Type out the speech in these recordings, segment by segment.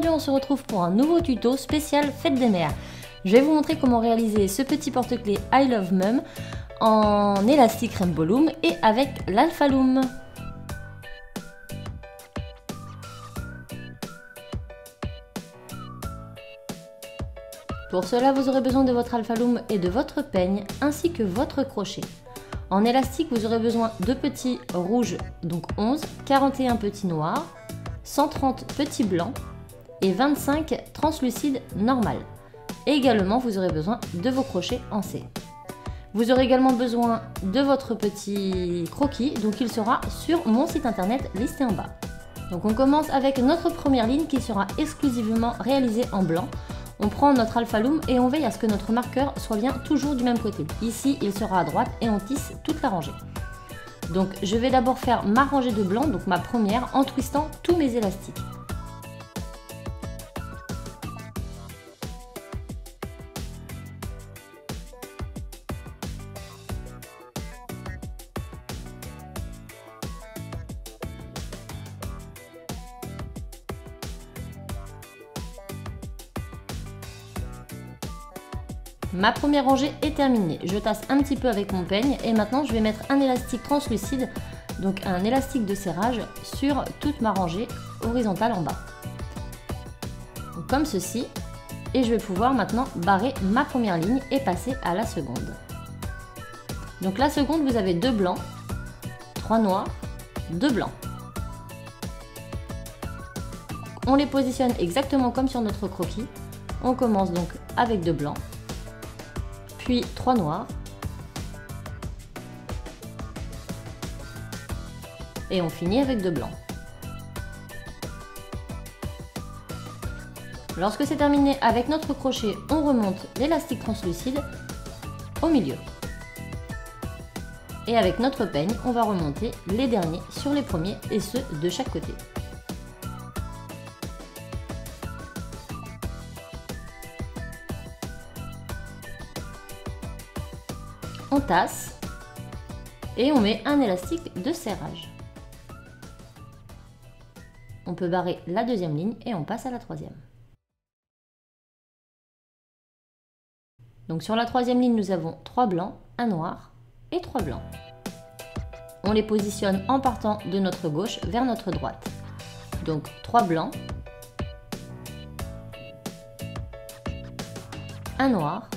Aujourd'hui on se retrouve pour un nouveau tuto spécial Fête des Mères. Je vais vous montrer comment réaliser ce petit porte-clés I Love Mum en élastique Rainbow Loom et avec l'Alpha Loom. Pour cela vous aurez besoin de votre Alpha Loom et de votre peigne ainsi que votre crochet. En élastique vous aurez besoin de petits rouges, donc 11, 41 petits noirs, 130 petits blancs et 25 translucides normal. Et également vous aurez besoin de vos crochets en C. Vous aurez également besoin de votre petit croquis, donc il sera sur mon site internet listé en bas. Donc on commence avec notre première ligne qui sera exclusivement réalisée en blanc. On prend notre Alpha Loom et on veille à ce que notre marqueur soit bien toujours du même côté. Ici, il sera à droite et on tisse toute la rangée. Donc, je vais d'abord faire ma rangée de blanc, donc ma première, en twistant tous mes élastiques. Ma première rangée est terminée, je tasse un petit peu avec mon peigne et maintenant je vais mettre un élastique translucide, donc un élastique de serrage sur toute ma rangée horizontale en bas. Donc comme ceci, et je vais pouvoir maintenant barrer ma première ligne et passer à la seconde. Donc la seconde, vous avez 2 blancs, 3 noirs, 2 blancs. On les positionne exactement comme sur notre croquis. On commence donc avec 2 blancs. Puis 3 noirs et on finit avec 2 blancs. Lorsque c'est terminé avec notre crochet, on remonte l'élastique translucide au milieu. Et avec notre peigne, on va remonter les derniers sur les premiers et ceux de chaque côté. On tasse et on met un élastique de serrage. On peut barrer la deuxième ligne et on passe à la troisième. Donc sur la troisième ligne, nous avons 3 blancs, 1 noir et 3 blancs. On les positionne en partant de notre gauche vers notre droite. Donc 3 blancs, 1 noir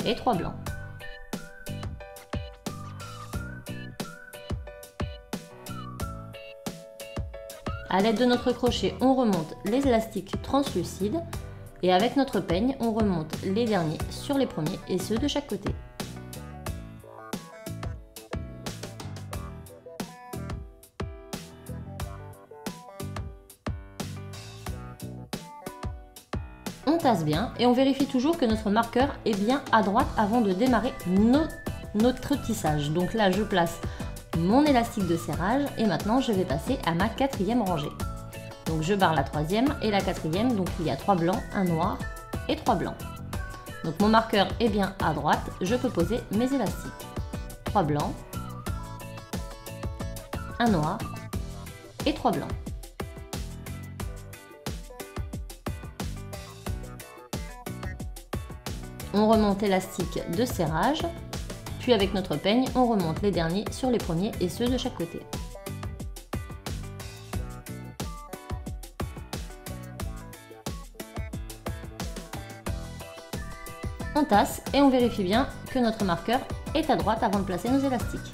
et 3 blancs. À l'aide de notre crochet, on remonte les élastiques translucides et avec notre peigne, on remonte les derniers sur les premiers et ceux de chaque côté. On tasse bien et on vérifie toujours que notre marqueur est bien à droite avant de démarrer notre tissage. Donc là, je place mon élastique de serrage et maintenant je vais passer à ma quatrième rangée. Donc je barre la troisième et la quatrième, donc il y a 3 blancs, 1 noir et 3 blancs. Donc mon marqueur est bien à droite, je peux poser mes élastiques. 3 blancs, 1 noir et 3 blancs. On remonte l'élastique de serrage. Puis avec notre peigne, on remonte les derniers sur les premiers et ceux de chaque côté. On tasse et on vérifie bien que notre marqueur est à droite avant de placer nos élastiques.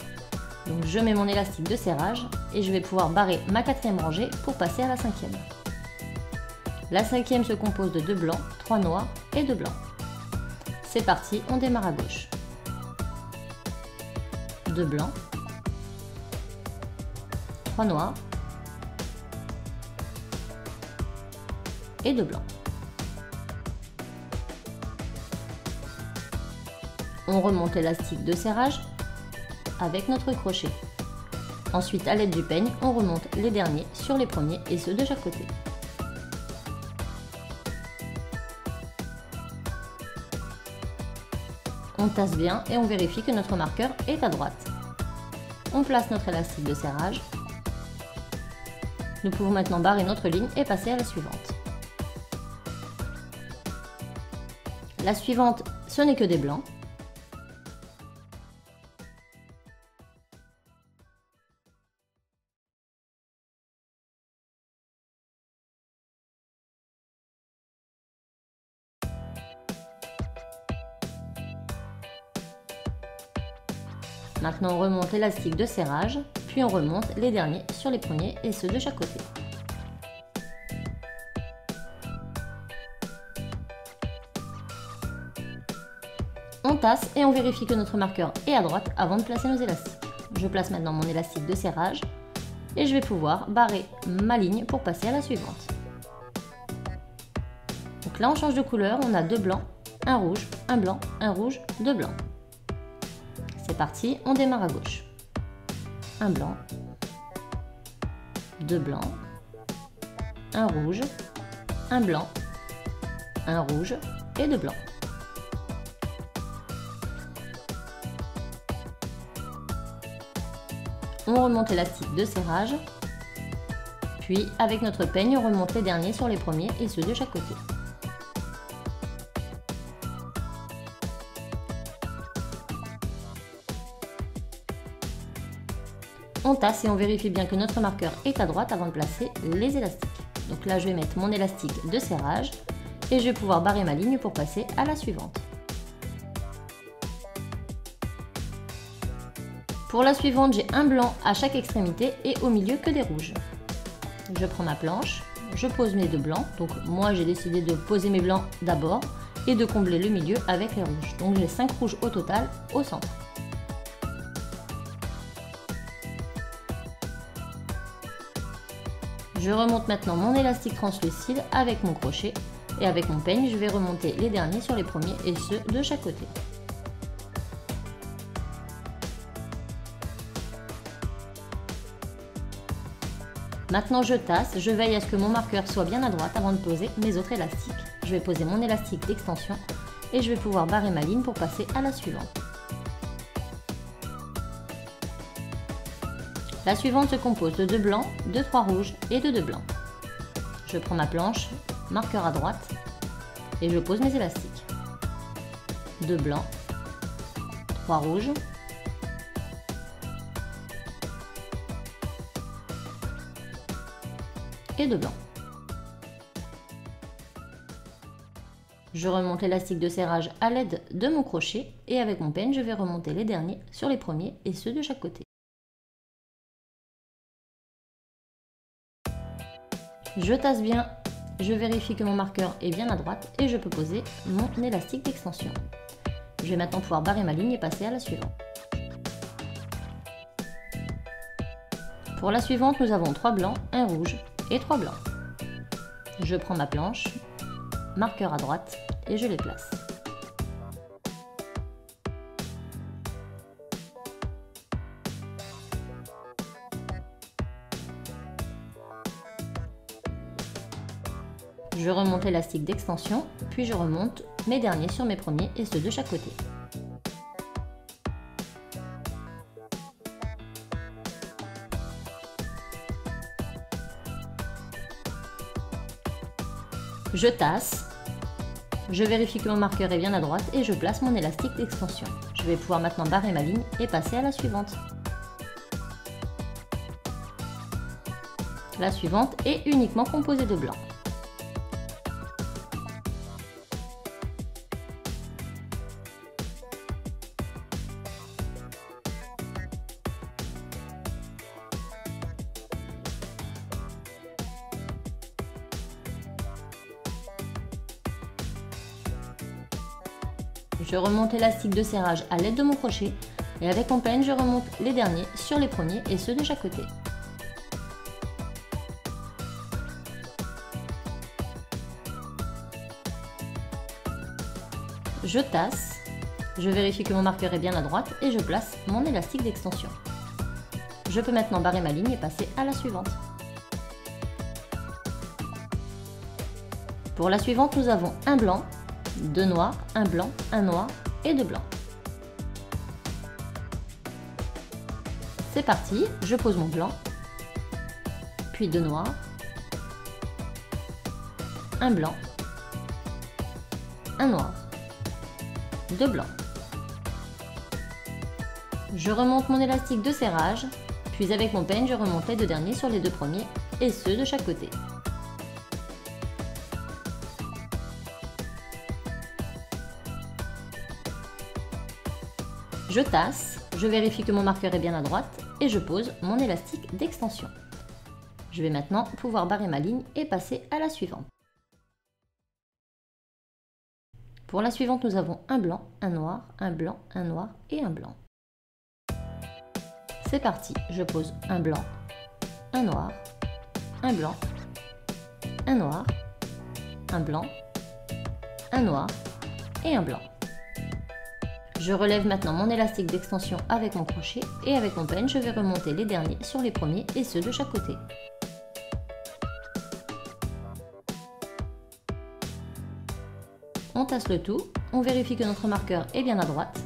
Donc je mets mon élastique de serrage et je vais pouvoir barrer ma quatrième rangée pour passer à la cinquième. La cinquième se compose de 2 blancs, 3 noirs et 2 blancs. C'est parti, on démarre à gauche. 2 blancs, 3 noirs et 2 blancs. On remonte l'élastique de serrage avec notre crochet. Ensuite, à l'aide du peigne, on remonte les derniers sur les premiers et ceux de chaque côté. On tasse bien et on vérifie que notre marqueur est à droite. On place notre élastique de serrage. Nous pouvons maintenant barrer notre ligne et passer à la suivante. La suivante, ce n'est que des blancs. Maintenant on remonte l'élastique de serrage, puis on remonte les derniers sur les premiers et ceux de chaque côté. On tasse et on vérifie que notre marqueur est à droite avant de placer nos élastiques. Je place maintenant mon élastique de serrage et je vais pouvoir barrer ma ligne pour passer à la suivante. Donc là on change de couleur, on a deux blancs, un rouge, un blanc, un rouge, deux blancs. C'est parti, on démarre à gauche. Un blanc, deux blancs, un rouge, un blanc, un rouge et deux blancs. On remonte l'élastique de serrage, puis avec notre peigne, on remonte les derniers sur les premiers et ceux de chaque côté. On tasse et on vérifie bien que notre marqueur est à droite avant de placer les élastiques. Donc là, je vais mettre mon élastique de serrage et je vais pouvoir barrer ma ligne pour passer à la suivante. Pour la suivante, j'ai un blanc à chaque extrémité et au milieu que des rouges. Je prends ma planche, je pose mes deux blancs. Donc moi, j'ai décidé de poser mes blancs d'abord et de combler le milieu avec les rouges. Donc j'ai 5 rouges au total au centre. Je remonte maintenant mon élastique translucide avec mon crochet et avec mon peigne, je vais remonter les derniers sur les premiers et ceux de chaque côté. Maintenant je tasse, je veille à ce que mon marqueur soit bien à droite avant de poser mes autres élastiques. Je vais poser mon élastique d'extension et je vais pouvoir barrer ma ligne pour passer à la suivante. La suivante se compose de 2 blancs, de 3 rouges et de 2 blancs. Je prends ma planche, marqueur à droite, et je pose mes élastiques. 2 blancs, 3 rouges, et 2 blancs. Je remonte l'élastique de serrage à l'aide de mon crochet et avec mon peigne, je vais remonter les derniers sur les premiers et ceux de chaque côté. Je tasse bien, je vérifie que mon marqueur est bien à droite et je peux poser mon élastique d'extension. Je vais maintenant pouvoir barrer ma ligne et passer à la suivante. Pour la suivante, nous avons 3 blancs, 1 rouge et 3 blancs. Je prends ma planche, marqueur à droite et je les place. Je remonte l'élastique d'extension, puis je remonte mes derniers sur mes premiers et ceux de chaque côté. Je tasse, je vérifie que mon marqueur est bien à droite et je place mon élastique d'extension. Je vais pouvoir maintenant barrer ma ligne et passer à la suivante. La suivante est uniquement composée de blanc. Je remonte l'élastique de serrage à l'aide de mon crochet et avec mon peigne, je remonte les derniers sur les premiers et ceux de chaque côté. Je tasse, je vérifie que mon marqueur est bien à droite et je place mon élastique d'extension. Je peux maintenant barrer ma ligne et passer à la suivante. Pour la suivante, nous avons un blanc, 2 noirs, un blanc, un noir et 2 blancs. C'est parti, je pose mon blanc, puis 2 noirs, un blanc, un noir. de blanc. Je remonte mon élastique de serrage, puis avec mon peigne, je remonte les deux derniers sur les deux premiers et ceux de chaque côté. Je tasse, je vérifie que mon marqueur est bien à droite et je pose mon élastique d'extension. Je vais maintenant pouvoir barrer ma ligne et passer à la suivante. Pour la suivante, nous avons un blanc, un noir, un blanc, un noir et un blanc. C'est parti, je pose un blanc, un noir, un blanc, un noir, un blanc, un noir et un blanc. Je relève maintenant mon élastique d'extension avec mon crochet et avec mon peigne, je vais remonter les derniers sur les premiers et ceux de chaque côté. On tasse le tout, on vérifie que notre marqueur est bien à droite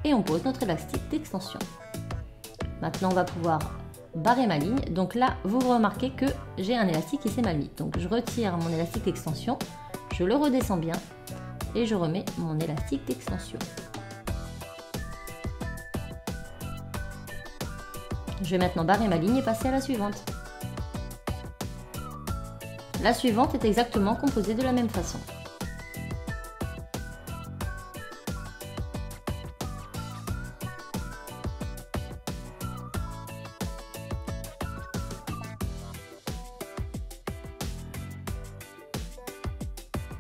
et on pose notre élastique d'extension. Maintenant, on va pouvoir barrer ma ligne. Donc là, vous remarquez que j'ai un élastique qui s'est mal mis. Donc je retire mon élastique d'extension, je le redescends bien et je remets mon élastique d'extension. Je vais maintenant barrer ma ligne et passer à la suivante. La suivante est exactement composée de la même façon.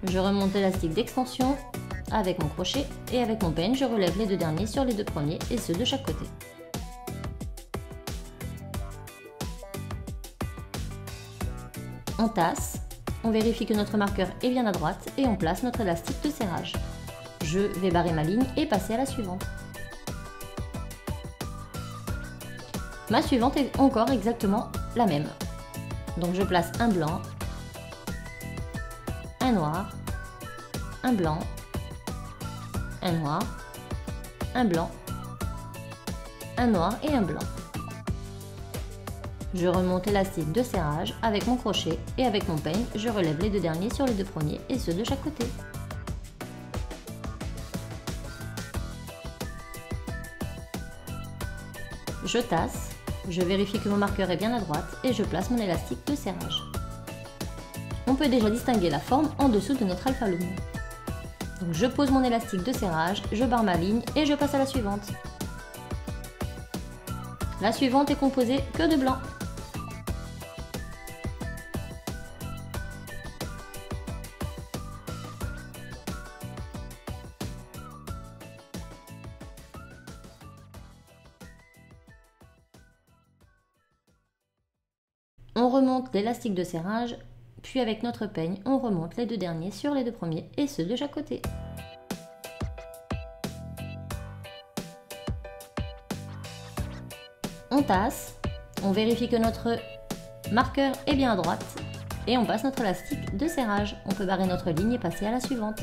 Je remonte l'élastique d'extension avec mon crochet et avec mon peigne, je relève les deux derniers sur les deux premiers et ceux de chaque côté. On tasse, on vérifie que notre marqueur est bien à droite et on place notre élastique de serrage. Je vais barrer ma ligne et passer à la suivante. Ma suivante est encore exactement la même. Donc je place un blanc, un noir, un blanc, un noir, un blanc, un noir et un blanc. Je remonte l'élastique de serrage avec mon crochet et avec mon peigne, je relève les deux derniers sur les deux premiers et ceux de chaque côté. Je tasse, je vérifie que mon marqueur est bien à droite et je place mon élastique de serrage. On peut déjà distinguer la forme en dessous de notre alpha loom. Donc je pose mon élastique de serrage, je barre ma ligne et je passe à la suivante. La suivante est composée que de blanc. On remonte l'élastique de serrage, puis avec notre peigne, on remonte les deux derniers sur les deux premiers et ceux de chaque côté. On tasse, on vérifie que notre marqueur est bien à droite et on passe notre élastique de serrage. On peut barrer notre ligne et passer à la suivante.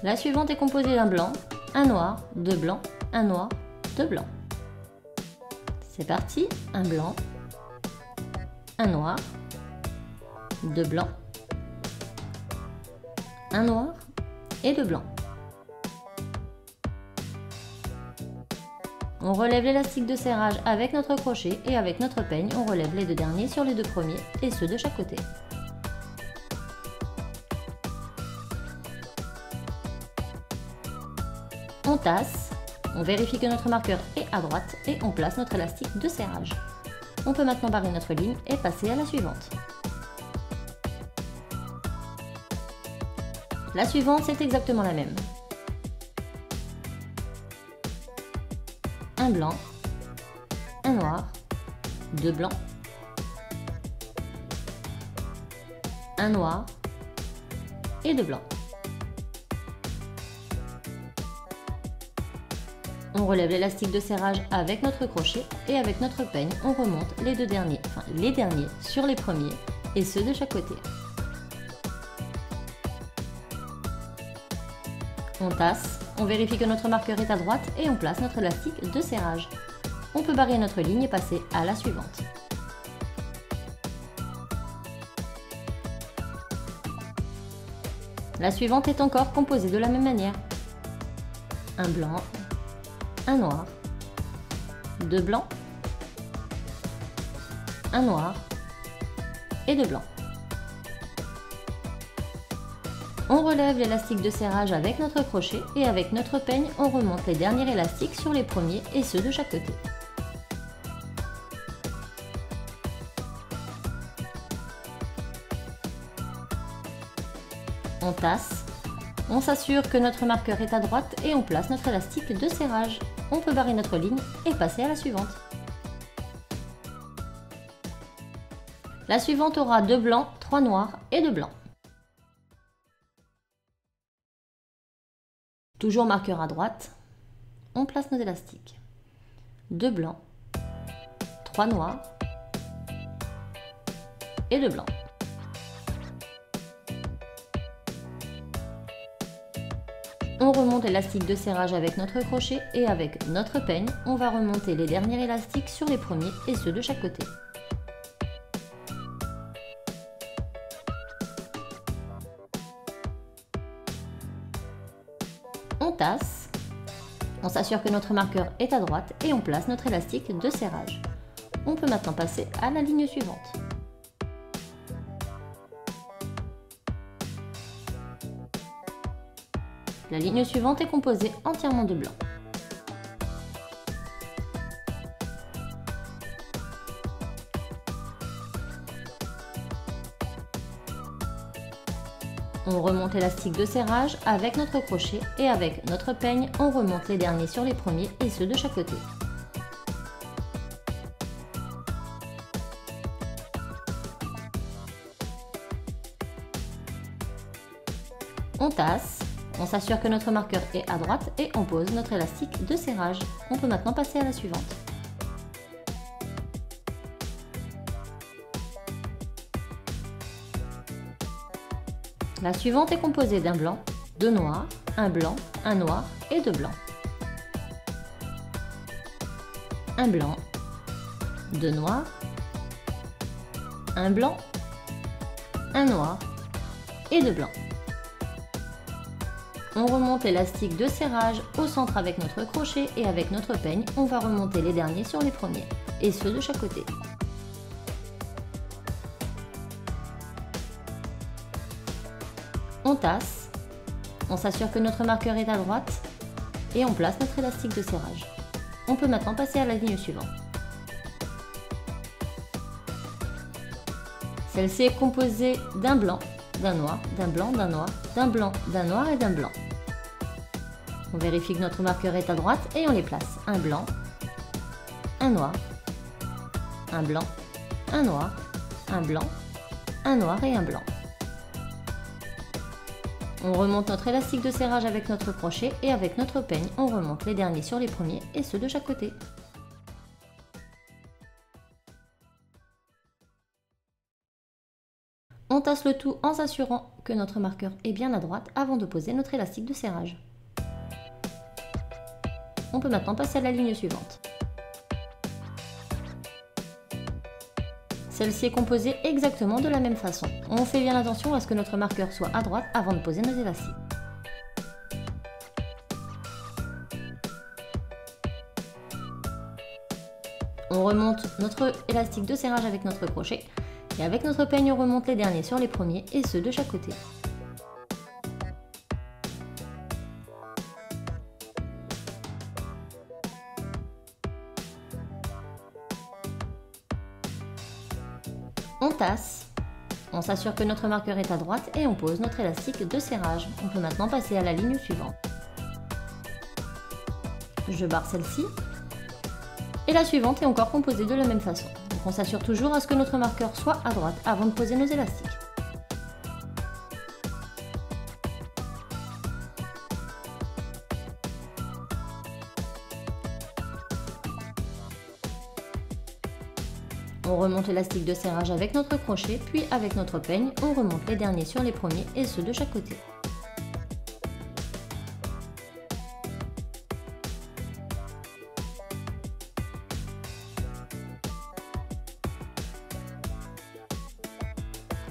La suivante est composée d'un blanc, un noir, deux blancs, un noir, deux blancs. C'est parti, un blanc, un noir, deux blancs, un noir et deux blancs. On relève l'élastique de serrage avec notre crochet et avec notre peigne, on relève les deux derniers sur les deux premiers et ceux de chaque côté. On tasse, on vérifie que notre marqueur est à droite et on place notre élastique de serrage. On peut maintenant barrer notre ligne et passer à la suivante. La suivante, c'est exactement la même. Un blanc, un noir, deux blancs, un noir et deux blancs. On relève l'élastique de serrage avec notre crochet et avec notre peigne, on remonte les deux derniers, les derniers sur les premiers et ceux de chaque côté. On tasse, on vérifie que notre marqueur est à droite et on place notre élastique de serrage. On peut barrer notre ligne et passer à la suivante. La suivante est encore composée de la même manière. Un blanc, un noir, deux blancs, un noir et deux blancs. On relève l'élastique de serrage avec notre crochet et avec notre peigne, on remonte les derniers élastiques sur les premiers et ceux de chaque côté. On tasse, on s'assure que notre marqueur est à droite et on place notre élastique de serrage. On peut barrer notre ligne et passer à la suivante. La suivante aura 2 blancs, 3 noirs et 2 blancs. Toujours marqueur à droite, on place nos élastiques. 2 blancs, 3 noirs et 2 blancs. On remonte l'élastique de serrage avec notre crochet et avec notre peigne, on va remonter les derniers élastiques sur les premiers et ceux de chaque côté. On tasse, on s'assure que notre marqueur est à droite et on place notre élastique de serrage. On peut maintenant passer à la ligne suivante. La ligne suivante est composée entièrement de blanc. On remonte l'élastique de serrage avec notre crochet et avec notre peigne, on remonte les derniers sur les premiers et ceux de chaque côté. On tasse. On s'assure que notre marqueur est à droite et on pose notre élastique de serrage. On peut maintenant passer à la suivante. La suivante est composée d'un blanc, deux noirs, un blanc, un noir et deux blancs. Un blanc, deux noirs, un blanc, un noir et deux blancs. On remonte l'élastique de serrage au centre avec notre crochet et avec notre peigne, on va remonter les derniers sur les premiers et ceux de chaque côté. On tasse, on s'assure que notre marqueur est à droite et on place notre élastique de serrage. On peut maintenant passer à la ligne suivante. Celle-ci est composée d'un blanc, d'un noir, d'un blanc, d'un noir, d'un blanc, d'un noir et d'un blanc. On vérifie que notre marqueur est à droite et on les place. Un blanc, un noir, un blanc, un noir, un blanc, un noir et un blanc. On remonte notre élastique de serrage avec notre crochet et avec notre peigne, on remonte les derniers sur les premiers et ceux de chaque côté. On tasse le tout en s'assurant que notre marqueur est bien à droite avant de poser notre élastique de serrage. On peut maintenant passer à la ligne suivante. Celle-ci est composée exactement de la même façon. On fait bien attention à ce que notre marqueur soit à droite avant de poser nos élastiques. On remonte notre élastique de serrage avec notre crochet et avec notre peigne on remonte les derniers sur les premiers et ceux de chaque côté. On tasse, on s'assure que notre marqueur est à droite et on pose notre élastique de serrage. On peut maintenant passer à la ligne suivante. Je barre celle-ci. Et la suivante est encore composée de la même façon. Donc on s'assure toujours à ce que notre marqueur soit à droite avant de poser nos élastiques. On remonte l'élastique de serrage avec notre crochet, puis avec notre peigne, on remonte les derniers sur les premiers et ceux de chaque côté.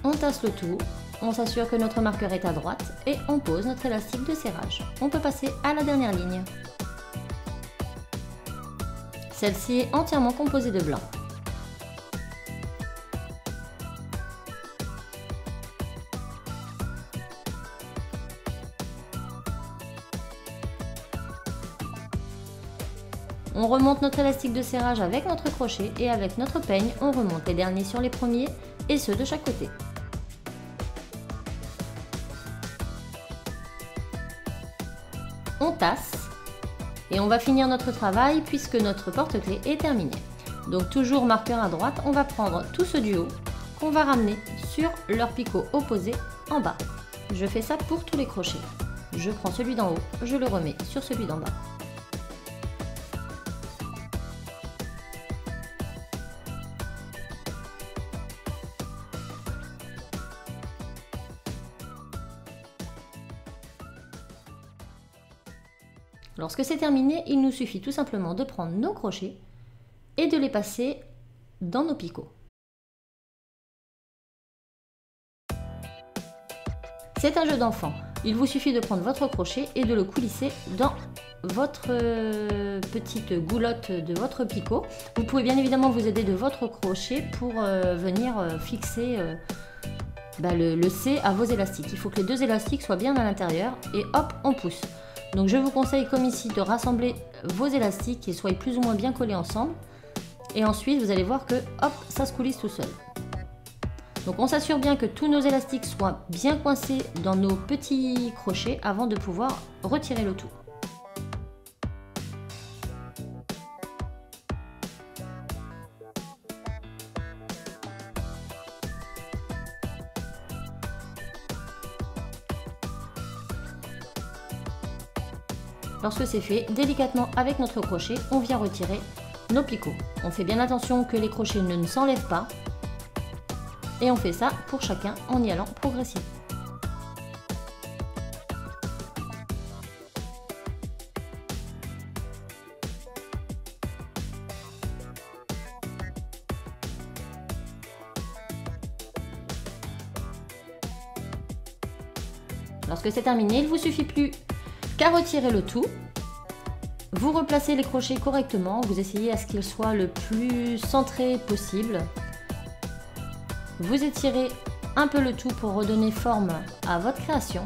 On tasse le tout on s'assure que notre marqueur est à droite et on pose notre élastique de serrage. On peut passer à la dernière ligne. Celle-ci est entièrement composée de blanc. On remonte notre élastique de serrage avec notre crochet et avec notre peigne, on remonte les derniers sur les premiers et ceux de chaque côté. On tasse et on va finir notre travail puisque notre porte-clés est terminé. Donc toujours marqueur à droite, on va prendre tout ceux du haut qu'on va ramener sur leur picot opposé en bas. Je fais ça pour tous les crochets. Je prends celui d'en haut, je le remets sur celui d'en bas. Lorsque c'est terminé, il nous suffit tout simplement de prendre nos crochets et de les passer dans nos picots. C'est un jeu d'enfant. Il vous suffit de prendre votre crochet et de le coulisser dans votre petite goulotte de votre picot. Vous pouvez bien évidemment vous aider de votre crochet pour venir fixer le C à vos élastiques. Il faut que les deux élastiques soient bien à l'intérieur et hop, on pousse. Donc je vous conseille comme ici de rassembler vos élastiques et soient plus ou moins bien collés ensemble. Et ensuite vous allez voir que hop, ça se coulisse tout seul. Donc on s'assure bien que tous nos élastiques soient bien coincés dans nos petits crochets avant de pouvoir retirer le tout. Lorsque c'est fait, délicatement avec notre crochet, on vient retirer nos picots. On fait bien attention que les crochets ne s'enlèvent pas. Et on fait ça pour chacun en y allant progressivement. Lorsque c'est terminé, il ne vous suffit plus qu'à retirer le tout. Vous replacez les crochets correctement, vous essayez à ce qu'ils soient le plus centrés possible. Vous étirez un peu le tout pour redonner forme à votre création.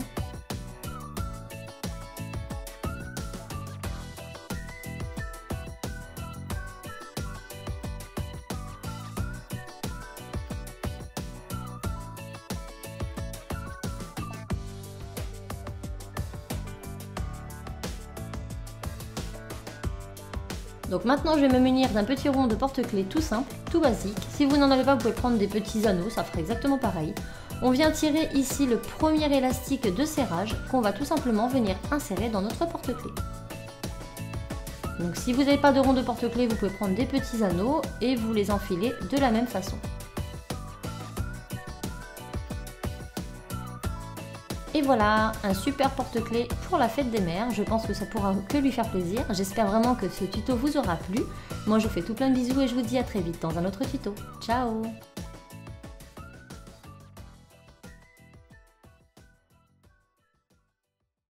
Donc maintenant je vais me munir d'un petit rond de porte-clés tout simple, tout basique. Si vous n'en avez pas, vous pouvez prendre des petits anneaux, ça fera exactement pareil. On vient tirer ici le premier élastique de serrage qu'on va tout simplement venir insérer dans notre porte-clés. Donc si vous n'avez pas de rond de porte-clés, vous pouvez prendre des petits anneaux et vous les enfiler de la même façon. Et voilà, un super porte-clés pour la fête des mères. Je pense que ça pourra que lui faire plaisir. J'espère vraiment que ce tuto vous aura plu. Moi, je vous fais tout plein de bisous et je vous dis à très vite dans un autre tuto. Ciao!